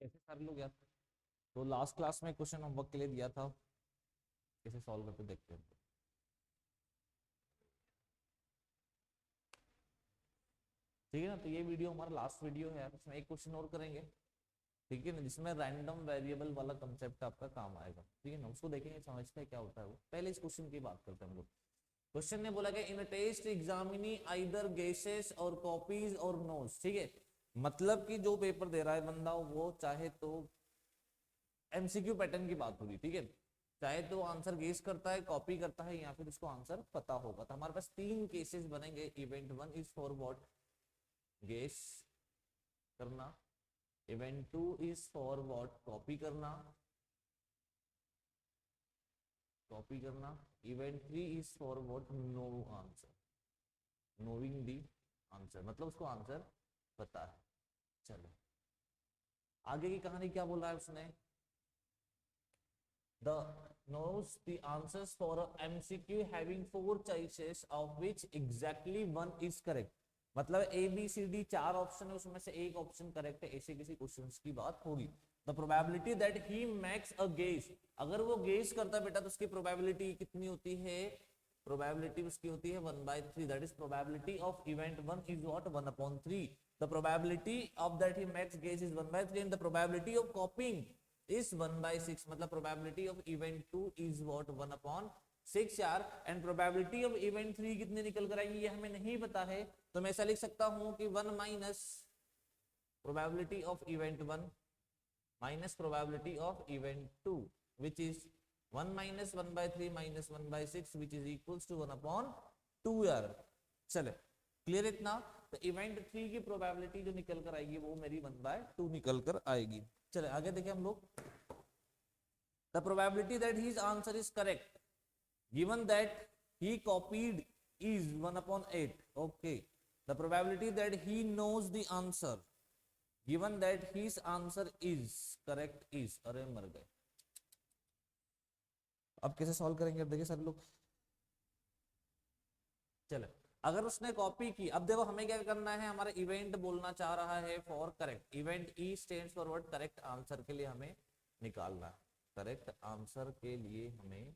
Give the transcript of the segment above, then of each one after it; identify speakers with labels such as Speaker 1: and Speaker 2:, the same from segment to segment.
Speaker 1: कैसे सारे लोग याद। तो लास्ट क्लास में क्वेश्चन होमवर्क के लिए दिया था, कैसे सॉल्व करके देखते हैं। ठीक है ना, तो ये वीडियो हमारा लास्ट वीडियो है यार, इसमें एक क्वेश्चन और करेंगे। ठीक है ना, जिसमें रैंडम वेरिएबल वाला कंसेप्ट आपका काम आएगा। ठीक है ना, उसको देखेंगे, समझते हैं क्या होता है वो। पहले इस क्वेश्चन की बात करते हैं हम लोग। क्वेश्चन ने बोला कि in a test examinee either guesses or copies or knows. ठीक है, मतलब कि जो पेपर दे रहा है बंदा, वो चाहे तो एमसीक्यू पैटर्न की बात हो रही। ठीक है, चाहे तो आंसर गेस करता है, कॉपी करता है, या फिर उसको आंसर पता होगा। तो हमारे पास तीन केसेस बनेंगे। Event one is for what, guess करना। Event two is for what, copy करना, कॉपी करना। Event three is for what, know answer, knowing the answer, मतलब उसको आंसर पता है। चलो आगे की कहानी क्या बोला है उसने। The knows the answers for a MCQ having four choices of which exactly one is correct। मतलब ए बी सी डी चार ऑप्शन है, उसमें से एक ऑप्शन करेक्ट है, ऐसे किसी क्वेश्चन की बात होगी। The probability that he makes a guess, अगर वो गेस करता है बेटा तो उसकी प्रोबेबिलिटी कितनी होती है। प्रोबेबिलिटी उसकी होती है 1/3। That is probability of event one is what 1/3। The probability of that he makes guess is 1/3 and the probability of copying is 1/6। मतलब probability of event two is what 1/6 यार। And probability of event three कितनी निकल कर आएगी ये हमें नहीं पता है, तो मैं ऐसा लिख सकता हूं कि 1 minus probability of event one minus probability of event two which is 1 minus 1/3 minus 1/6 which is equals to 1/2 यार। चले क्लियर इतना। तो इवेंट थ्री की प्रोबेबिलिटी जो निकल कर आएगी वो मेरी 1/2 निकल कर आएगी। चले आगे देखें हम लोग। The probability that his answer is correct given that he copied is 1/8। Okay, the probability that he knows the answer given that his answer is correct is, अरे मर गए। अब कैसे सॉल्व करेंगे, अब देखिए सर लोग। चले अगर उसने कॉपी की, अब देखो हमें क्या करना है, हमारा इवेंट बोलना चाह रहा है for correct. Event E stands for what, correct answer के लिए हमें निकालना है। करेक्ट आंसर के लिए हमें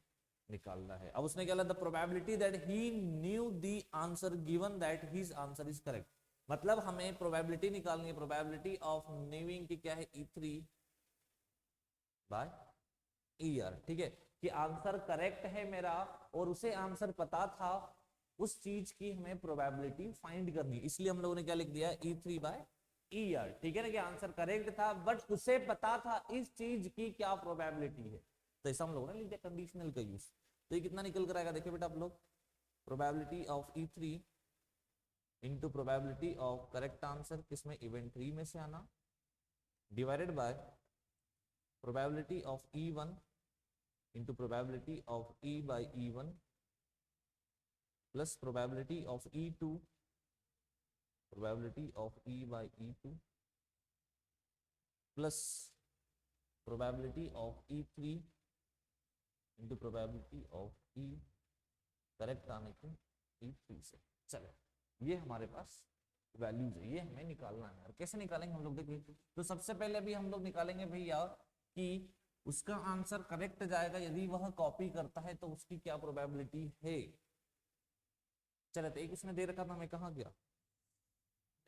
Speaker 1: निकालना है। अब उसने क्या, the probability that he new the answer given that his answer is correct. मतलब हमें प्रोबेबिलिटी निकालनी है, प्रोबेबिलिटी ऑफ न्यूइंग की क्या है E3/ER। ठीक है, कि आंसर करेक्ट है मेरा और उसे आंसर पता था, उस चीज की हमें प्रोबेबिलिटी फाइंड करनी, इसलिए हम लोगों ने क्या लिख दिया E3/ER। ठीक है ना, कि आंसर करेक्ट था बट उसे पता था इस चीज की क्या प्रोबेबिलिटी है, तो ऐसा हम लोगों ने लिख दिया कंडीशनल का यूज। तो ये कितना निकल कर आएगा, देखिए बेटा आप लोग। Probability of E3 into probability of correct answer किसमें, इवेंट 3 में से आना, divided by probability of E1 into probability of E/E1 plus probability of E2, probability of E/E2 plus probability of E3 into probability of E correct आने की E3 से। चलो ये हमारे पास वैल्यूज है, ये हमें निकालना है। और कैसे निकालेंगे हम लोग, देखिए तो सबसे पहले अभी हम लोग निकालेंगे भैया कि उसका आंसर करेक्ट जाएगा यदि वह कॉपी करता है तो उसकी क्या प्रोबेबिलिटी है। चले तो एक उसने दे रखा था, मैं कहा गया,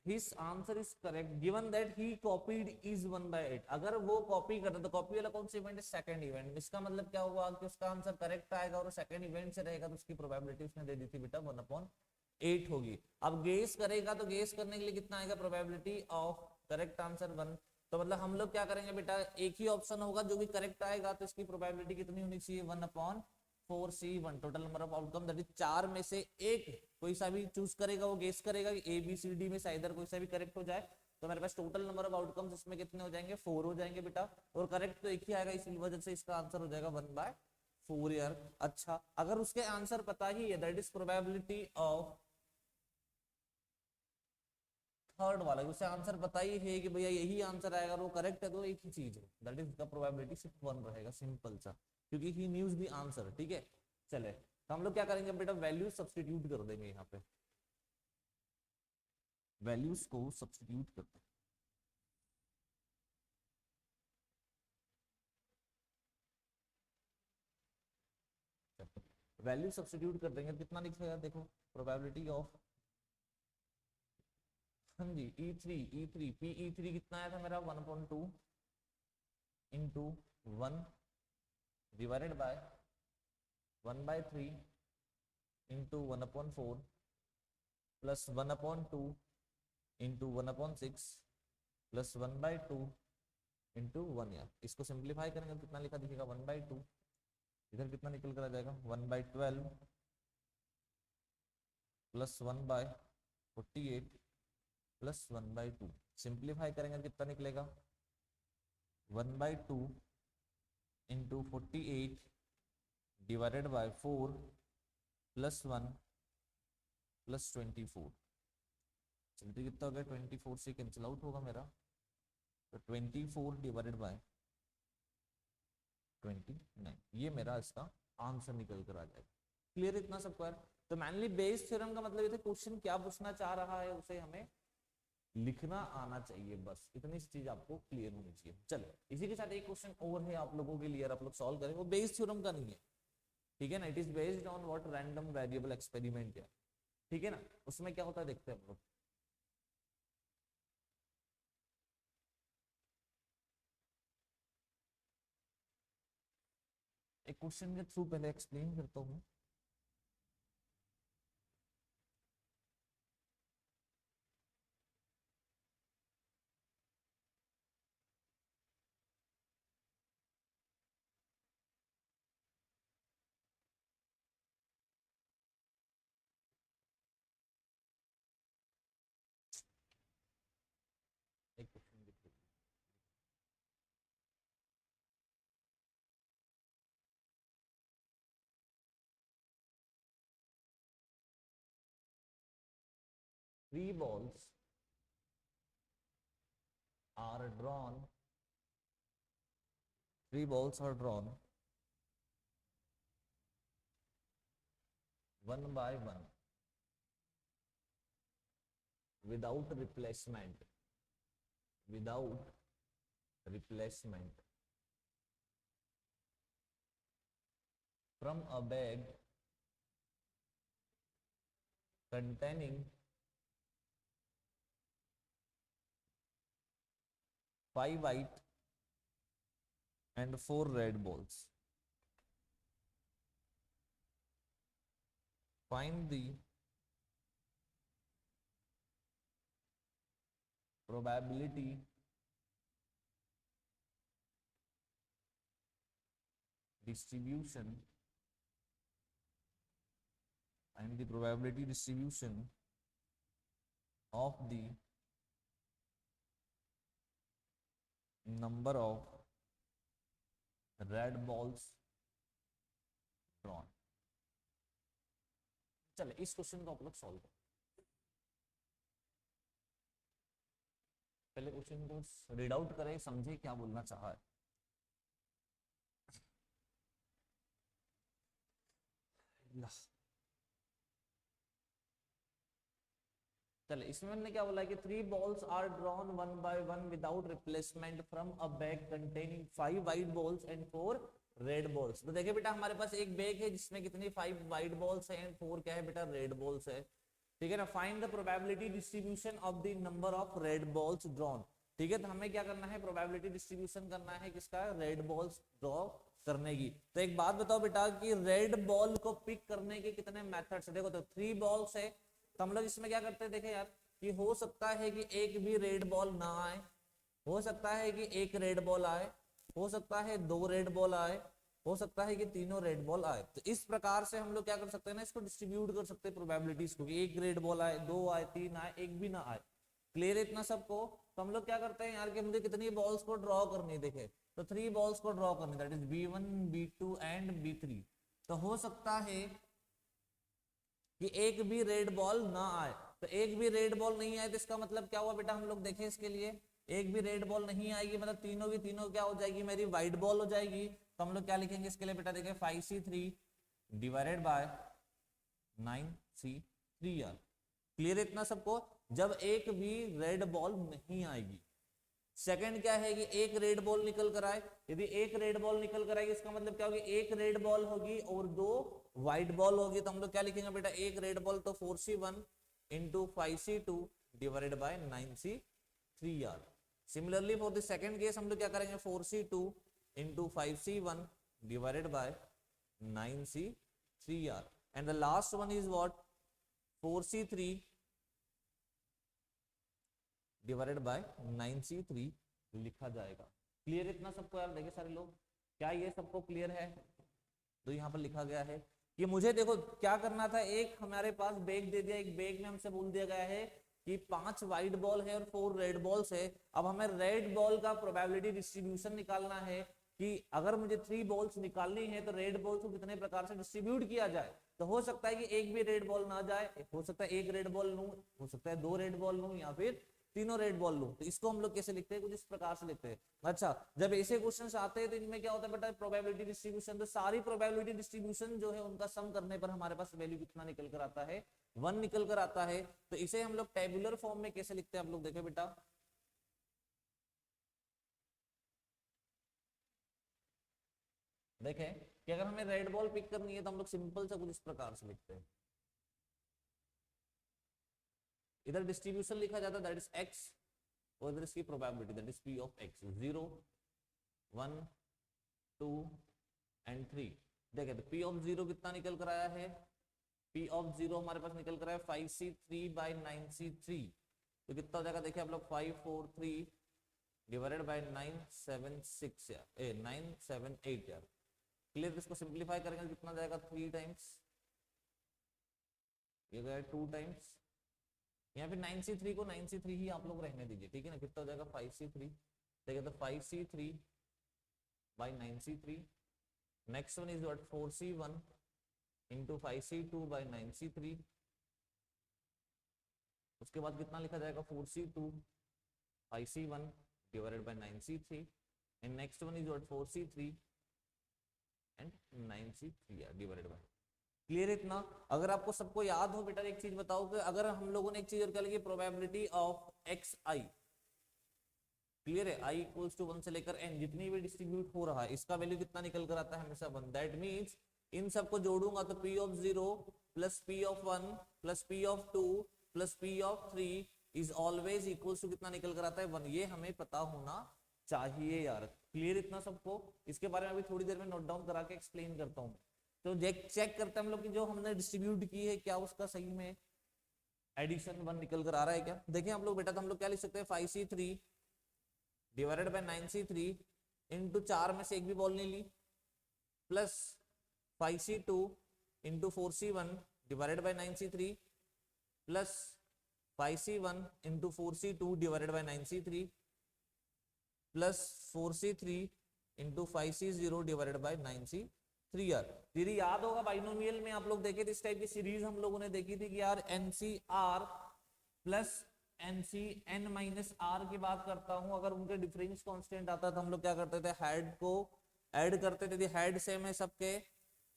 Speaker 1: his answer is correct given that he copied is 1/8। अगर वो कॉपी करता तो कॉपी वाला कौन सा इवेंट है, सेकंड इवेंट। इसका मतलब क्या हुआ कि उसका आंसर करेक्ट आएगा और सेकंड इवेंट से रहेगा, तो उसकी प्रोबेबिलिटी उसने दे दी थी बेटा 1/8 होगी। अब गेस करेगा तो गेस करने के लिए कितना आएगा, प्रोबेबिलिटी ऑफ करेक्ट आंसर 1। तो मतलब हम लोग क्या करेंगे बेटा, एक ही ऑप्शन होगा जो भी करेक्ट आएगा, तो इसकी प्रोबेबिलिटी कितनी होनी चाहिए 1/4C1। Total number of outcome that is चार में से एक कोई सा भी चूज करेगा, वो गेस करेगा कि ए बी सी डी में से इधर कोई सा भी करेक्ट हो जाए। तो मेरे पास टोटल नंबर ऑफ आउटकम्स इसमें कितने हो जाएंगे, 4 हो जाएंगे बेटा। और करेक्ट तो एक ही आएगा, इसी वजह से इसका आंसर हो जाएगा 1/4 यार। अच्छा अगर उसके आंसर पता ही है, that is probability of third वाला, उसे आंसर पता ही है कि भैया यही आंसर आएगा, वो करेक्ट है, तो एक ही चीज है, दैट इज द प्रोबेबिलिटी सिर्फ 1 रहेगा, सिंपल सा, क्योंकि ही न्यूज द आंसर। ठीक है, चले तो हम लोग क्या करेंगे बेटा, वैल्यू सब्सटीट्यूट कर देंगे यहाँ पे, वैल्यूज को सब्सटीट्यूट करते हैं। वैल्यू सब्स्टिट्यूट कर देंगे कितना निकलेगा, देखो प्रोबेबिलिटी ऑफ, हाँ जी E3 PE3 कितना आया था मेरा 1/2 into 1 divided by 1/3 into 1/4 plus 1/2 into 1/6 plus 1/2 into 1। यार इसको सिंप्लीफाई करेंगे तो कितना लिखा दिखेगा 1/2, इधर कितना निकल कर आ जाएगा 1/12 प्लस 1/48 प्लस 1/2। सिंप्लीफाई करेंगे कितना निकलेगा 1/2 into 48 divided by 4 plus 1 plus 24। चलते कितना हो गया 24 से कैंसिल आउट होगा मेरा, तो 24 डिवाइडेड बाय 29, ये मेरा इसका आंसर निकल कर आ जाएगा। क्लियर इतना सबको यार? तो मैनली बेस थ्योरम का मतलब ये था क्वेश्चन क्या पूछना चाह रहा है उसे हमें लिखना आना चाहिए, बस इतनी चीज आपको क्लियर होनी चाहिए। चलो इसी के साथ एक क्वेश्चन और है आप लोगों के लिए, आप लोग सॉल्व करें, वो बेस थ्योरम का नहीं है, ठीक है ना, it is based on what random variable experiment है, ठीक है ना। उसमें क्या होता है देखते हैं हम लोग। एक क्वेश्चन के थ्रू पहले एक्सप्लेन करता हूँ। एक क्वेश्चन के through three balls are drawn, three balls are drawn one by one without replacement, without replacement from a bag containing 5 white and 4 red balls. Find the probability distribution and the probability distribution of the number of red balls drawn। चले इस question को आप लोग solve करो। पहले question को read out करें, समझे क्या बोलना चाहा है। चले इसमें मैंने क्या बोला कि 3 balls are drawn one by one without replacement from a bag containing 5 white balls and 4 red balls. तो देखिए बेटा हमारे पास एक बैग है जिसमें कितनी 5 व्हाइट बॉल्स है एंड 4 क्या है बेटा रेड बॉल्स है, ठीक है ना। Find the probability distribution of the number of red balls drawn, ठीक है। तो हमें क्या करना है प्रोबेबिलिटी डिस्ट्रीब्यूशन करना है किसका, रेड बॉल्स ड्रॉ करने की। तो एक बात बताओ बेटा कि रेड बॉल को पिक करने के कितने मेथड्स है। देखो तो 3 बॉल्स है तो हम लोग इसमें क्या करते हैं, देखे यार कि हो सकता है कि एक भी रेड बॉल ना आए, हो सकता है कि एक रेड बॉल आए, हो सकता है 2 रेड बॉल आए, हो सकता है कि तीनों रेड बॉल आए। तो इस प्रकार से हम लोग क्या कर सकते हैं ना, इसको डिस्ट्रीब्यूट कर सकते हैं प्रोबेबिलिटीज को, एक रेड बॉल आए, 2 आए, 3 आए, एक भी ना आए। क्लियर इतना सबको? तो हम लोग क्या करते हैं यार कि मुझे कितनी बॉल्स को ड्रॉ करनी, देखे तो 3 बॉल्स को ड्रॉ करनी, that is B1 B2 and B3। तो हो सकता है कि एक भी रेड बॉल ना आए, तो एक भी रेड बॉल नहीं आए तो इसका मतलब क्या हुआ बेटा, हम लोग देखें इसके लिए एक भी रेड बॉल नहीं आएगी मतलब तीनों की तीनों क्या हो जाएगी, मेरी व्हाइट बॉल हो जाएगी। तो हम लोग क्या लिखेंगे इसके लिए बेटा, देखें 5C3 डिवाइडेड बाय 9C3 यार। क्लियर इतना सबको? जब एक भी रेड बॉल नहीं आएगी। सेकंड क्या है कि एक रेड बॉल निकल कर आए, यदि एक रेड बॉल निकल कर आएगी इसका मतलब क्या होगी, एक रेड बॉल होगी और 2 व्हाइट बॉल होगी तो हम लोग क्या लिखेंगे बेटा, एक रेड बॉल तो 4C1 into 5C2 divided by 9C3R। Similarly for the second case हम लोग क्या करेंगे, 4C2 into 5C1 divided by 9C3R and the last one is what, 4C3 divided by 9C3 लिखा जाएगा। क्लियर इतना सबको यार? देखिए सारे लोग, क्या ये सबको क्लियर है? तो यहाँ पर लिखा गया है कि मुझे देखो क्या करना था, एक हमारे पास बैग दे दिया, एक बैग में हमसे बोल दिया गया है कि 5 व्हाइट बॉल है और 4 रेड बॉल्स है। अब हमें रेड बॉल का प्रोबेबिलिटी डिस्ट्रीब्यूशन निकालना है कि अगर मुझे 3 बॉल्स निकालनी है तो रेड बॉल्स को कितने प्रकार से डिस्ट्रीब्यूट किया जाए। तो हो सकता है कि एक भी रेड बॉल ना जाए, हो सकता है एक रेड बॉल लूं, हो सकता है 2 रेड बॉल लूं, या फिर तीनों रेड बॉल लूं। तो इसको हम लोग कैसे लिखते हैं, कुछ इस प्रकार से लिखते हैं। अच्छा, जब ऐसे क्वेश्चंस आते हैं तो इनमें क्या होता है बेटा, प्रोबेबिलिटी डिस्ट्रीब्यूशन। तो सारी प्रोबेबिलिटी डिस्ट्रीब्यूशन जो है उनका सम करने पर हमारे पास वैल्यू कितना निकल कर आता है, 1 निकल कर आता है। तो इसे हम लोग टेबुलर फॉर्म में कैसे लिखते हैं, आप लोग देखो बेटा। देखें कि अगर हमें रेड बॉल पिक करनी है तो हम लोग सिंपल से कुछ इस प्रकार से लिखते हैं। इधर डिस्ट्रीब्यूशन लिखा जाता है दैट इज x, और इधर इसकी probability that is p of x, 0 1 2 and 3। देखें तो p ऑफ 0 कितना निकल कर आया है, p ऑफ 0 हमारे पास निकल कर आया 5C3 बाई 9C3। तो कितना हो जाएगा, देखिए आप लोग 543 डिवाइडेड बाय 976 यार, 978 यार। क्लियर? इसको सिंप्लीफाई करेंगे तो कितना जाएगा, 3 टाइम्स, ये गया 2 टाइम्स, यहाँ पे 9C3 को 9C3 ही आप लोग रहने दीजिए, ठीक है ना। कितना हो जाएगा 5C3, देखिए तो 5C3 by 9C3। Next one is what, 4C1 into 5C2 by 9C3। उसके बाद कितना लिखा जाएगा, 4C2 5C1 divided by 9C3 and next one is what, 4C3 and 9C3 divided by. Clear इतना? अगर आपको सबको याद हो बेटा, एक चीज बताओ कि अगर हम लोगों ने एक चीज और क्या लिखी, प्रोबेबिलिटी ऑफ xi, क्लियर है, i इक्वल्स टू 1 से लेकर n जितनी भी डिस्ट्रीब्यूट हो रहा है इसका वैल्यू कितना निकल कर आता है, हमेशा 1। दैट मींस इन सबको जोड़ूंगा तो p of 0 plus p of 1 plus p of 2 plus p of 3 is always equals to कितना निकल कर आता है, 1। ये हमें पता होना चाहिए यार। क्लियर इतना सबको? इसके बारे में अभी थोड़ी देर में नोट डाउन करा के एक्सप्लेन करता हूँ। तो चेक करते हैं हम लोग कि जो हमने डिस्ट्रीब्यूट की है क्या उसका सही में एडिशन 1 निकल कर आ रहा है क्या। देखिए हम लोग बेटा, तो हम लोग क्या लिख सकते हैं, 5C3 divided by 9C3 into 4 में से एक भी बॉल नहीं ली, plus 5C2 into 4C1 divided by 9C3 plus 5C1 into 4C2 divided by 9C3 plus 4C3 into 5C0 divided by 9C3 यार। दीदी याद होगा बाइनोमियल में आप लोग देखे थे, इस टाइप की सीरीज हम लोगों ने देखी थी कि यार NCR plus NCN minus R की बात करता हूं, अगर उनके डिफरेंस कांस्टेंट आता था हम लोग क्या करते थे, हेड को ऐड करते थे, हेड सेम है सबके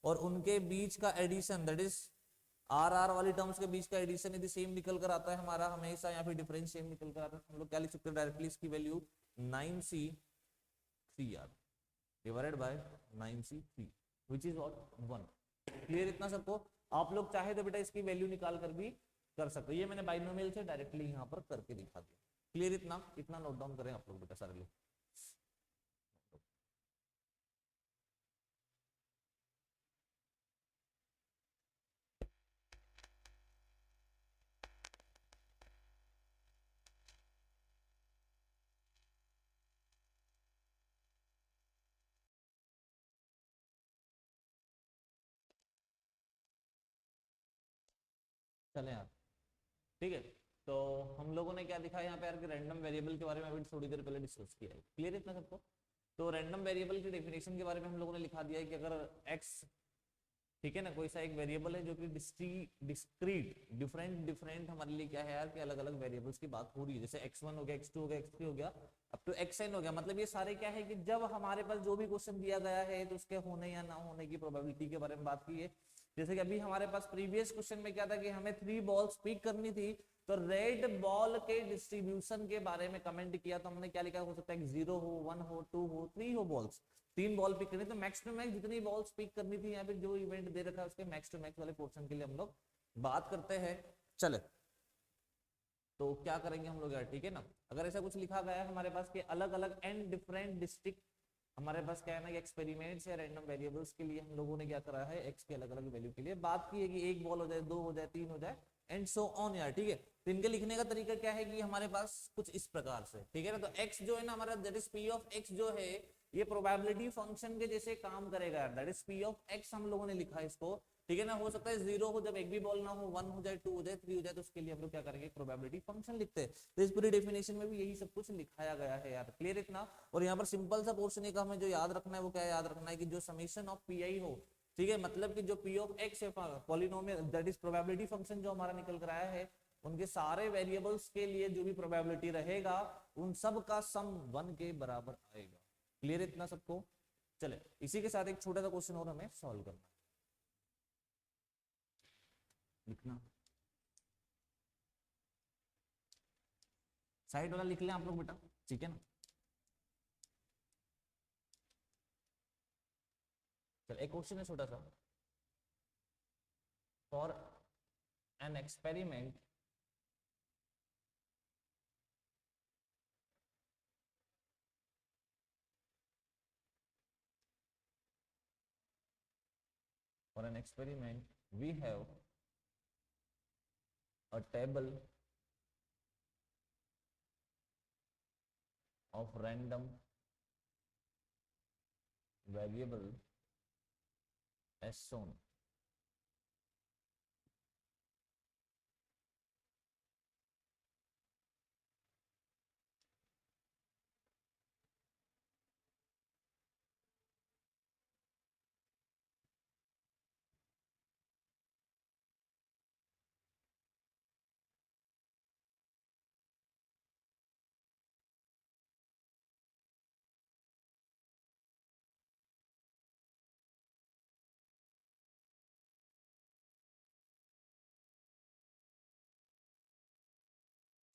Speaker 1: और उनके बीच का एडिशन दैट इज RR वाली टर्म्स के बीच का एडिशन यदि सेम निकल कर आता है हमारा हमेशा, या फिर डिफरेंस सेम निकल कर आता है, हम लोग क्या लिख सकते हैं डायरेक्टली इसकी value 9C3R divided by 9C3 which is what 1। Clear इतना सबको? आप लोग चाहे तो बेटा इसकी वैल्यू निकाल कर भी कर सकते हो, ये मैंने बाइनोमियल से डायरेक्टली यहाँ पर करके दिखा दिया। क्लियर इतना? इतना नोट डाउन करें आप लोग बेटा सारे लोग। चले यार, ठीक है। तो हम लोगों ने क्या दिखा यहाँ पे यार कि रैंडम वेरिएबल के बारे में अभी थोड़ी देर पहले डिस्कस किया है। क्लियर इतना सबको? तो रैंडम वेरिएबल की डेफिनेशन के बारे में हम लोगों ने लिखा दिया है कि अगर x, ठीक है ना, कोई सा एक वेरिएबल है जो कि डिस्क्रीट डिफरेंट हमारे लिए क्या है यार कि अलग अलग वेरिएबल्स की बात हो रही है, जैसे x1 हो गया, x2 हो गया, x3 हो गया, अब तो xn हो गया। मतलब ये सारे क्या है कि जब हमारे पास जो भी क्वेश्चन दिया गया है तो उसके होने या ना होने की प्रोबेबिलिटी के बारे में बात की है। जैसे कि अभी हमारे पास प्रीवियस क्वेश्चन में क्या था कि हमें 3 बॉल्स पिक करनी थी, तो रेड बॉल के डिस्ट्रीब्यूशन के बारे में कमेंट किया तो हमने क्या लिखा, हो सकता है 0 हो, 1 हो, 2 हो, 3 हो बॉल्स, 3 बॉल पिक करनी, तो मैक्स टू मैक्स जितनी बॉल्स पिक करनी थी यहाँ पे जो इवेंट दे रखा है उसके मैक्स टू मैक्स वाले पोर्शन के लिए हम लोग बात करते हैं। चले तो क्या करेंगे हम लोग यार, ठीक है ना, अगर ऐसा कुछ लिखा गया है हमारे पास कि अलग अलग एंड डिफरेंट डिस्ट्रिक्ट, हमारे पास क्या है ना, एक्सपेरिमेंट्स या रैंडम वेरिएबल्स के लिए हम लोगों ने क्या करा है, एक्स के अलग अलग वैल्यू के लिए बात की है कि एक बॉल हो जाए, 2 हो जाए, 3 हो जाए एंड सो ऑन यार, ठीक है। तो इनके लिखने का तरीका क्या है कि हमारे पास कुछ इस प्रकार से, ठीक है ना, तो x जो है ना हमारा, that is p of x जो है ये प्रोबेबिलिटी फंक्शन के जैसे काम करेगा यार, that is p of x हम लोगों ने लिखा है इसको, ठीक है ना। हो सकता है 0 हो जब एक भी बॉल ना हो, 1 हो जाए, 2 हो जाए, 3 हो जाए, तो उसके लिए हम लोग क्या करेंगे, प्रोबेबिलिटी फंक्शन लिखते हैं। तो इस पूरी डेफिनेशन में भी यही सब कुछ लिखाया गया है यार, क्लियर इतना। और यहाँ पर सिंपल सा पोर्शन एक हमें जो याद रखना है वो क्या याद रखना है कि जो समीशन ऑफ पी हो, ठीक है, मतलब कि जो p ऑफ x है polynomial, that is probability function जो हमारा निकल कर आया है, उनके सारे वेरिएबल्स के लिए जो भी प्रोबेबिलिटी रहेगा उन सब का सम 1 के बराबर आएगा। क्लियर इतना सबको। चले इसी के साथ एक छोटा सा क्वेश्चन और हमें सॉल्व करना है, लिखना साइड वाला लिख लें आप लोग बेटा, ठीक है ना। चल एक क्वेश्चन है छोटा सा, for an experiment for an experiment we have a table of random variable as shown.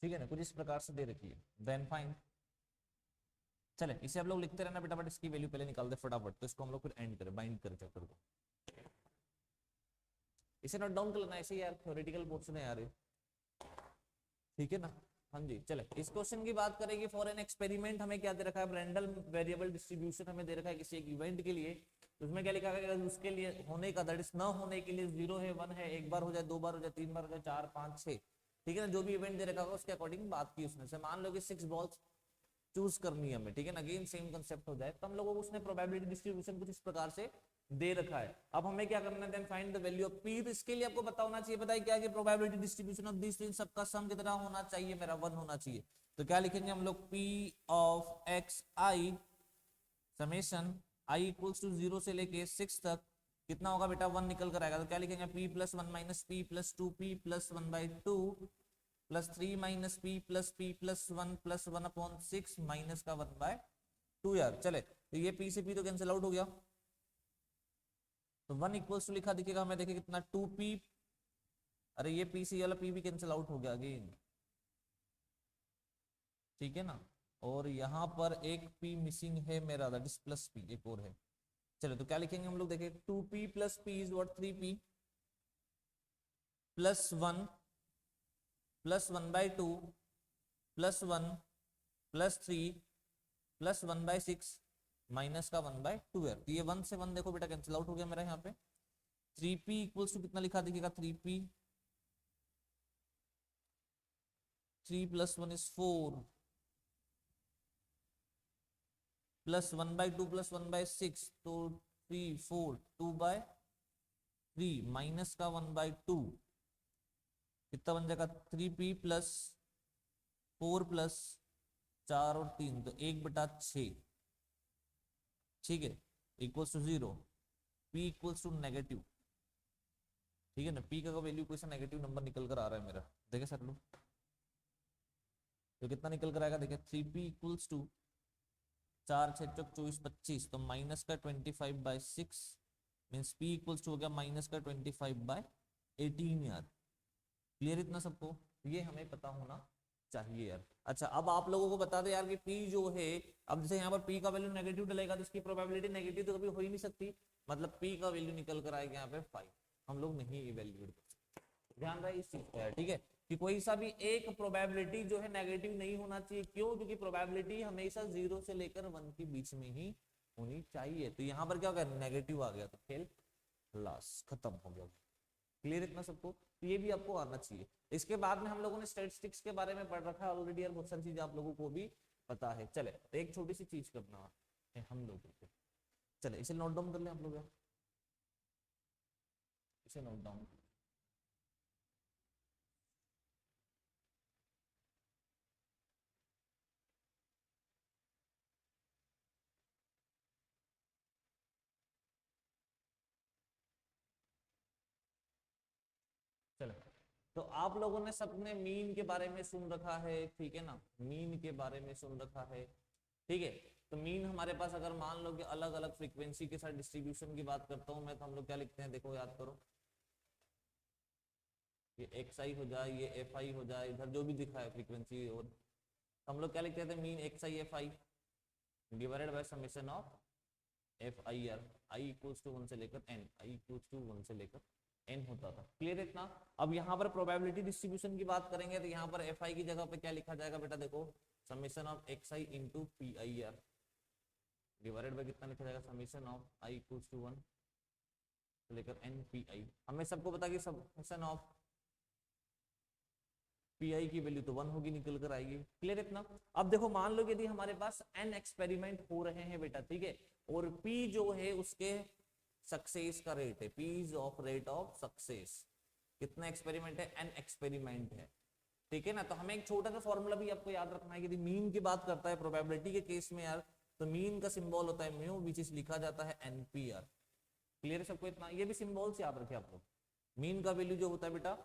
Speaker 1: ठीक है ना, कुछ इस प्रकार से दे रखी है, देन फाइंड। चले इसे आप लोग लिखते रहना बेटा, बट इसकी वैल्यू पहले निकाल दे फटाफट, तो इसको हम लोग फिर एंड करें, बाइंड करें चैप्टर को। इसे नोट डाउन कर लेना, ऐसे यार थ्योरेटिकल पोर्शन है यार, ठीक है ना। हाँ जी चले इस क्वेश्चन की बात करेंगे, फॉर एन एक्सपेरिमेंट हमें क्या दे रखा है, रैंडम वेरिएबल डिस्ट्रीब्यूशन हमें दे रखा है किसी एक इवेंट के लिए। तो उसमें क्या लिखा है, उसके लिए होने का, दैट इज न होने के लिए 0 है, 1 है, एक बार हो जाए, 2 बार हो जाए, 3 बार हो जाए, 4 5 6, ठीक है ना, जो भी इवेंट दे रखा होगा उसके अकॉर्डिंग बात की उसने से। मान लो कि 6 बॉल्स चूज करनी है हमें, ठीक है ना, अगेन सेम कंसेप्ट हो जाए, तो हम लोगों को उसने प्रोबेबिलिटी डिस्ट्रीब्यूशन कुछ इस प्रकार से दे रखा है। अब हमें क्या करना है, then find the value of p। तो इसके लिए आपको पता होना चाहिए, पता है क्या कि प्रोबेबिलिटी डिस्ट्रीब्यूशन ऑफ दिस सबका सम कितना होना चाहिए, मेरा 1 होना चाहिए। तो क्या लिखेंगे हम लोग, p of x i summation i equals to 0 से लेके 6 तक कितना होगा बेटा, 1 निकल कर आएगा। तो क्या लिखेंगे, p plus 1 minus p plus 2 p plus 1/2 plus 3 minus p plus 1 plus 1/6 minus का 1/2 यार। चले तो ये p से p तो कैंसिल आउट हो गया, तो 1 इक्वल्स टू लिखा दिखेगा हमें, देखिए कितना 2p, अरे ये p से वाला p भी कैंसिल आउट हो गया अगेन, ठीक है ना। और यहाँ पर एक p मिसिंग है मेरा, दैट इज प्लस p, एक और है। चलो तो क्या लिखेंगे हम लोग, देखिए 2p plus p is what, 3p plus 1 plus 1/2 plus 1 plus 3 plus 1/6 minus का 1/2 है। तो ये 1 से 1 देखो बेटा कैंसिल आउट हो गया मेरा यहाँ पे। 3p इक्वल्स टू कितना लिखा दिखेगा, 3p, 3 plus 1 is 4 plus 1/2 plus 1/6, तो 3 4 2/3 माइनस का 1/2 कितना बन जाएगा, 3p प्लस 4 प्लस 4 और 3, तो 1/6, ठीक है, equals to 0। p equals to negative, ठीक है ना, p का वैल्यू कोई सा नेगेटिव नंबर निकल कर आ रहा है मेरा, देखे सर लोग, तो कितना निकल कर आएगा, देखिए 3p इक्वल्स टू 4 6 24 25, तो माइनस का 25/6 मीन्स p इक्वल्स टू हो गया माइनस का 25/18 यार। क्लियर इतना सबको, ये हमें पता होना चाहिए यार। अच्छा, अब आप लोगों को बता दे यार कि P जो है, अब जैसे यहाँ पर P का वैल्यू नेगेटिव डलेगा तो इसकी प्रोबेबिलिटी नेगेटिव तो कभी हो ही नहीं सकती, मतलब P का वैल्यू निकल कर आएगा यहाँ पे 5, हम लोग नहीं इवेल्युएट कर सकते। ध्यान रहे इस चीज का, ठीक है, कि कोई सा भी एक प्रोबेबिलिटी जो है नेगेटिव नहीं होना चाहिए। क्यों? क्योंकि प्रोबेबिलिटी हमेशा 0 से लेकर 1 के बीच में ही होनी चाहिए। तो यहाँ पर क्या हो गया, नेगेटिव आ गया तो खेल लास खत्म हो गया। क्लियर इतना सबको? तो ये भी आपको आना चाहिए। इसके बाद में हम लोगों ने स्टैटिस्टिक्स के बारे में पढ़ रखा है ऑलरेडी यार, बहुत सारी चीजें आप लोगों को भी पता है। चले तो एक छोटी सी चीज करना है हम लोगों को, चले इसे नोट डाउन कर ले आप लोग यार, इसे नोट डाउन। चलो, तो आप लोगों ने सबने मीन के बारे में सुन रखा है, ठीक है ना, मीन के बारे में सुन रखा है, ठीक है। तो मीन हमारे पास अगर मान लो कि अलग अलग फ्रीक्वेंसी के साथ डिस्ट्रीब्यूशन की बात करता हूं मैं, तो हम लोग क्या लिखते हैं, देखो याद करो, ये एक्स आई हो जाए, ये एफ आई हो जाए, इधर जो भी दिखा है फ्रीक्वेंसी, और हम लोग क्या लिखते थे, mean x i f i divided by summation of f i r, i equals to 1 से लेकर एन, आई इक्वल्स टू 1 से लेकर एन होता था। क्लियर इतना? अब यहाँ पर प्रोबेबिलिटी डिस्ट्रीब्यूशन की बात करेंगे तो यहाँ पर एफ आई की जगह पे क्या लिखा जाएगा बेटा, देखो summation of x i into p i r divided by कितना लिखा जाएगा, summation of i equals to 1 से लेकर एन पी आई। हमें सबको पता कि समेशन ऑफ पी आई की वैल्यू तो 1 होगी, निकल कर आएगी। क्लियर इतना? अब देखो मान लो यदि हमारे पास n एक्सपेरिमेंट हो रहे हैं बेटा, ठीक है, और p जो है उसके सक्सेस का रेट है, p is of rate of success, कितना एक्सपेरिमेंट है, n एक्सपेरिमेंट है, ठीक है ना। तो हमें एक छोटा सा फॉर्मूला भी आपको याद रखना है, यदि मीन की बात करता है प्रोबेबिलिटी के केस में यार, तो मीन का सिंबल होता है म्यू, विच इज लिखा जाता है एनपीआर। क्लियर है सबको इतना? ये भी सिंबल्स याद रखे आप लोग। मीन का वैल्यू जो होता है बेटा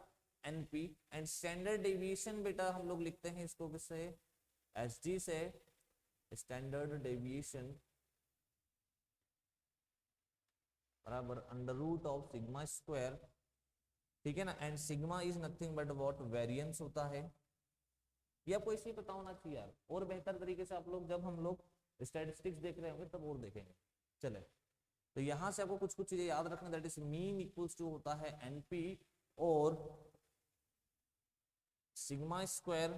Speaker 1: एनपी, एंड स्टैंडर्ड डेविएशन बेटा हम लोग लिखते हैं इसको किससे, एसडी से, स्टैंडर्ड डेविएशन बराबर under root of sigma square, ठीक है ना, and sigma is nothing but what, variance होता है। ये आपको इसलिए पता होना चाहिए यार, और बेहतर तरीके से आप लोग जब हम लोग स्टैटिस्टिक्स देख रहे होंगे तब और देखेंगे। चले, तो यहां से आपको कुछ कुछ चीजें याद रखना, that is mean equals to होता है एनपी, और सिग्मा स्क्वायर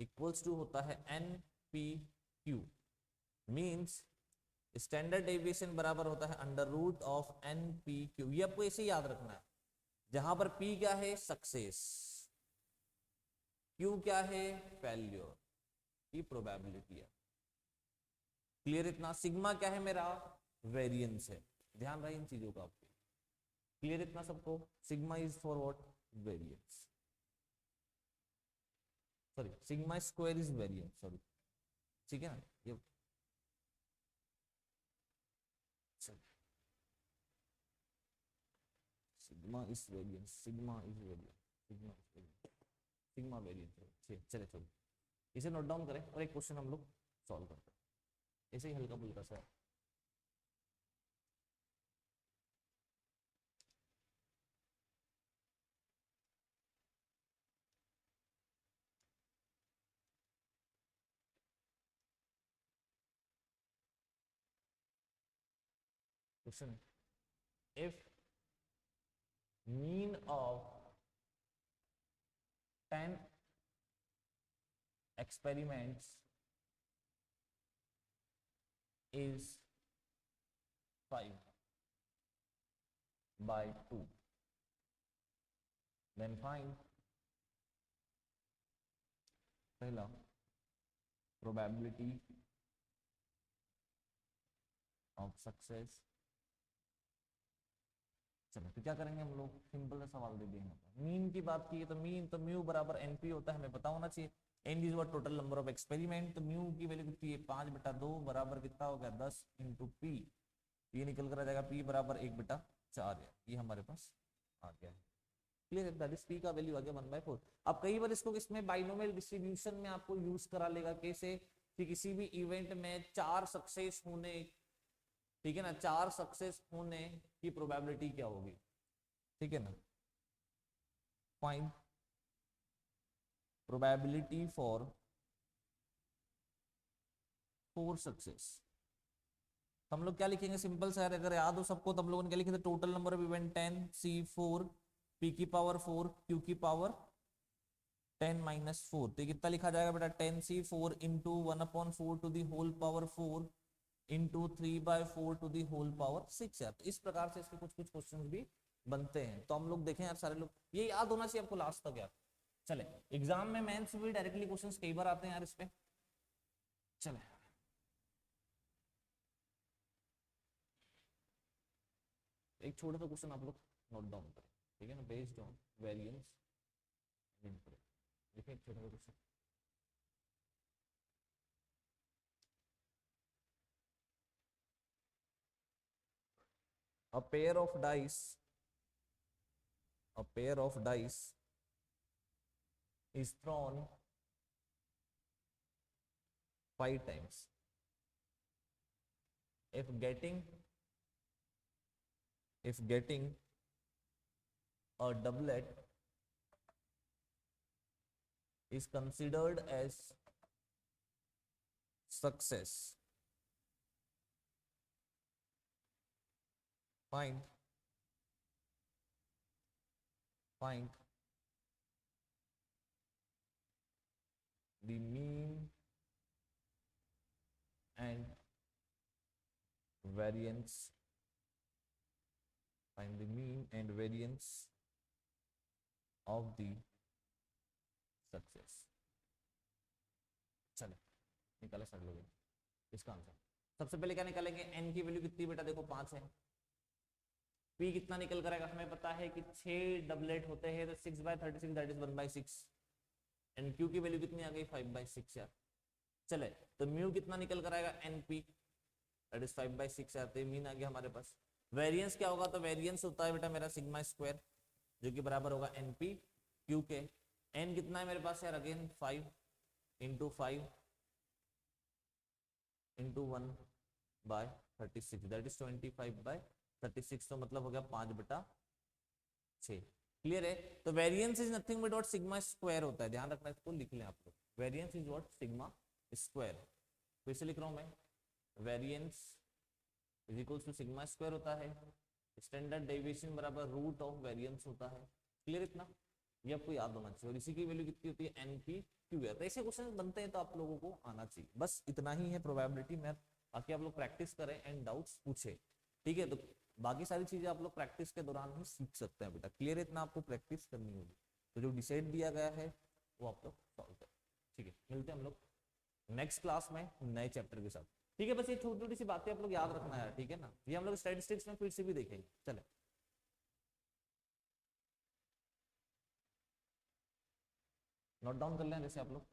Speaker 1: इक्वल्स टू होता है n p q, means standard deviation बराबर होता है under root of n p q. ये आपको ऐसे याद रखना है, जहां पर पी क्या है, सक्सेस, क्यू क्या है, फेल्योर की प्रोबेबिलिटी है। क्लियर इतना? सिग्मा क्या है मेरा, वेरिएंस है, ध्यान रहे इन चीजों का आपके। क्लियर इतना सबको? Sigma is for what, variance, sorry sigma square is variance, sorry, ठीक है ना ये, sigma is variance, sigma is variance, sigma is variance, sigma variance है। ठीक, चले चलो इसे नोट डाउन करें और एक क्वेश्चन हम लोग सॉल्व करते हैं, ऐसे ही हल्का फुल्का सा है। Question, if mean of 10 experiments is 5 by 2, then find पहला probability of success। चलो तो क्या करेंगे हम लोग, सिंपल सा सवाल दे देंगे। मीन की बात की है तो मीन तो म्यू बराबर एनपी होता है, हमें पता होना चाहिए। N is what, total number of experiment, तो म्यू की वैल्यू कितनी है, 5/2 बराबर कितना हो गया, 10 इंटू पी, ये निकल कर आ जाएगा पी बराबर 1/4 है, ये हमारे पास आ गया है। क्लियर है? दैट इज पी का वैल्यू आ गया 1/4। अब कई बार इसको इसमें बाइनोमियल डिस्ट्रीब्यूशन में आपको यूज करा लेगा, कैसे कि किसी भी इवेंट में 4 सक्सेस होने, ठीक है ना, 4 सक्सेस होने की प्रोबेबिलिटी क्या होगी, ठीक है ना, फाइंड प्रोबेबिलिटी फॉर 4 सक्सेस। हम लोग क्या लिखेंगे सिंपल सा, अगर याद हो सबको तो हम लोगों ने क्या लिखे थे, total number of event 10 C4 P की पावर 4 Q की पावर 10 माइनस 4, तो कितना लिखा जाएगा बेटा 10C4 into 1/4 to the whole power 4 into 3/4 to the whole power 6 यार। तो इस प्रकार से इसके कुछ कुछ क्वेश्चन भी बनते हैं, तो हम लोग देखें यार सारे लोग, ये याद होना चाहिए आपको लास्ट तक यार। चले एग्जाम में मेंस भी डायरेक्टली क्वेश्चंस कई बार आते हैं यार इस पे। चले एक छोटा सा क्वेश्चन आप लोग नोट डाउन करें, ठीक है ना, बेस्ड ऑन वेरिएंस देखिए एक छोटा सा question. a pair of dice a pair of dice is thrown 5 times. If getting a doublet is considered as success, find the mean and variance of the success। चले निकाले sir लोग इसका answer. सबसे पहले क्या निकालेंगे, n की value कितनी बेटा देखो 5 है, p कितना निकल कर आएगा, हमें पता है कि 6 डबलेट होते हैं तो 6/36 दैट इज 1/6, एंड q की वैल्यू कितनी आ गई 5/6 यार। चले तो म्यू कितना निकल कर आएगा np दैट इज 5/6 यार, तो मीन आ गया हमारे पास। वेरिएंस क्या होगा, तो वेरिएंस होता है बेटा मेरा सिग्मा स्क्वायर जो कि बराबर होगा np q के। n कितना है मेरे पास यार, again 5 into 5 into 1/36 that is 25/36, तो मतलब हो गया 5/6। क्लियर है, तो variance is nothing but what sigma square होता है, ध्यान रखना इसको, लिख लें आप लोग, variance is what sigma square. फिर से लिख रहा हूं मैं, variance is equals to sigma square होता है, स्टैंडर्ड डेविएशन बराबर रूट ऑफ वेरिएंस होता है। क्लियर इतना, ये आपको याद होना चाहिए, और इसी की वैल्यू कितनी होती है np q है। तो ऐसे क्वेश्चन बनते हैं तो आप लोगों को आना चाहिए, बस इतना ही है प्रोबेबिलिटी मैथ। बाकी आप लोग प्रैक्टिस करें एंड डाउट्स पूछे, ठीक है, तो बाकी सारी चीजें आप लोग प्रैक्टिस के दौरान ही सीख सकते हैं बेटा। क्लियर इतना, आपको प्रैक्टिस करनी होगी, तो जो डिसाइड दिया गया है वो आप लोग सॉल्व करें, ठीक है। मिलते हैं हम लोग नेक्स्ट क्लास में नए चैप्टर के साथ, ठीक है। बस ये छोटी छोटी सी बातें आप लोग याद रखना है, ठीक है ना, ये हम लोग स्टैटिस्टिक्स में फिर से भी देखेंगे। चले नोट डाउन कर लें जैसे आप लोग।